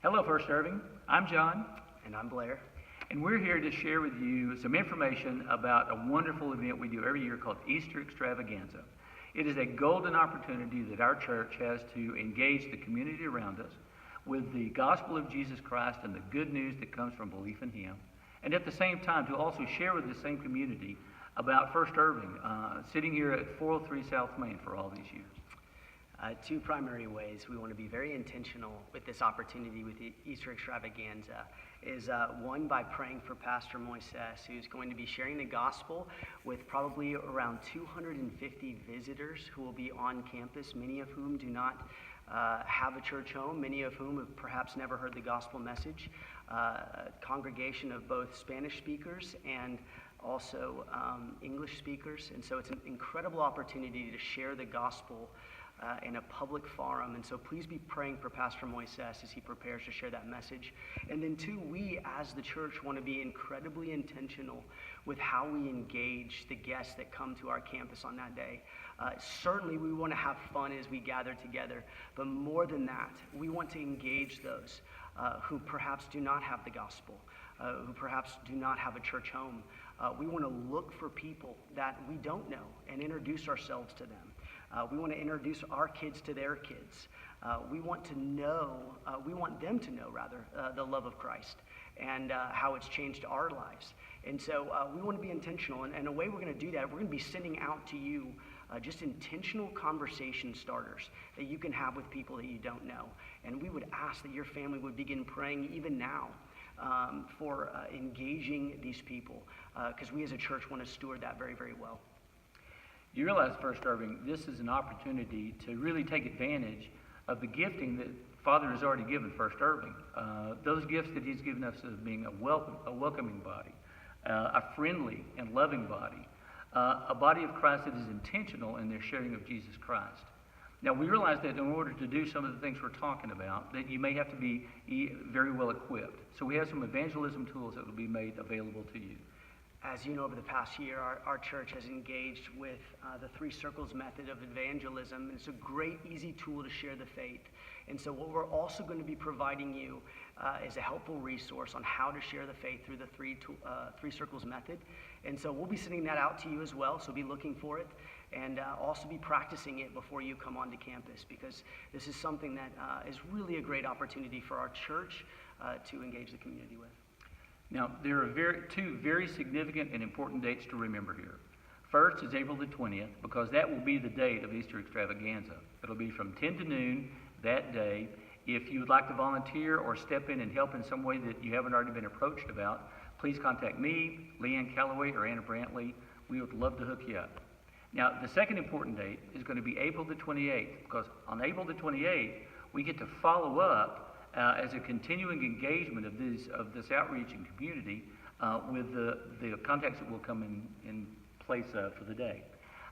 Hello, First Irving. I'm John. And I'm Blair. And we're here to share with you some information about a wonderful event we do every year called Easter Extravaganza. It is a golden opportunity that our church has to engage the community around us with the gospel of Jesus Christ and the good news that comes from belief in Him. And at the same time, to also share with the same community about First Irving, sitting here at 403 South Main for all these years. Two primary ways we want to be very intentional with this opportunity with the Easter Extravaganza is one, by praying for Pastor Moises, who's going to be sharing the gospel with probably around 250 visitors who will be on campus, many of whom do not have a church home, many of whom have perhaps never heard the gospel message, a congregation of both Spanish speakers and also English speakers. And so it's an incredible opportunity to share the gospel in a public forum. And so please be praying for Pastor Moises as he prepares to share that message. And then two, we as the church want to be incredibly intentional with how we engage the guests that come to our campus on that day. Certainly we want to have fun as we gather together, but more than that, we want to engage those who perhaps do not have the gospel, who perhaps do not have a church home. We want to look for people that we don't know and introduce ourselves to them. We want to introduce our kids to their kids. We want them to know, the love of Christ and how it's changed our lives. And so we want to be intentional. And a way we're going to do that, we're going to be sending out to you just intentional conversation starters that you can have with people that you don't know. And we would ask that your family would begin praying even now for engaging these people, because we as a church want to steward that very, very well. You realize, First Irving, this is an opportunity to really take advantage of the gifting that Father has already given First Irving. Those gifts that He's given us as being a welcoming body, a friendly and loving body, a body of Christ that is intentional in their sharing of Jesus Christ. Now, we realize that in order to do some of the things we're talking about, that you may have to be very well equipped. So we have some evangelism tools that will be made available to you. As you know, over the past year, our church has engaged with the Three Circles method of evangelism. It's a great, easy tool to share the faith. And so what we're also going to be providing you is a helpful resource on how to share the faith through the Three Circles method. And so we'll be sending that out to you as well, so be looking for it. And also be practicing it before you come onto campus, because this is something that is really a great opportunity for our church to engage the community with. Now, there are two very significant and important dates to remember here. First is April the 20th, because that will be the date of Easter Extravaganza. It'll be from 10 to noon that day. If you would like to volunteer or step in and help in some way that you haven't already been approached about, please contact me, Leanne Calloway, or Anna Brantley. We would love to hook you up. Now, the second important date is going to be April the 28th, because on April the 28th, we get to follow up as a continuing engagement of this outreach and community with the contacts that will come in place for the day.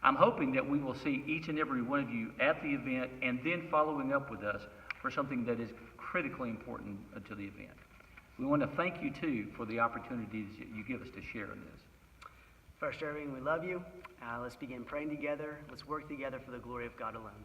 I'm hoping that we will see each and every one of you at the event and then following up with us for something that is critically important to the event. We want to thank you, too, for the opportunities that you give us to share in this. First Irving, we love you. Let's begin praying together. Let's work together for the glory of God alone.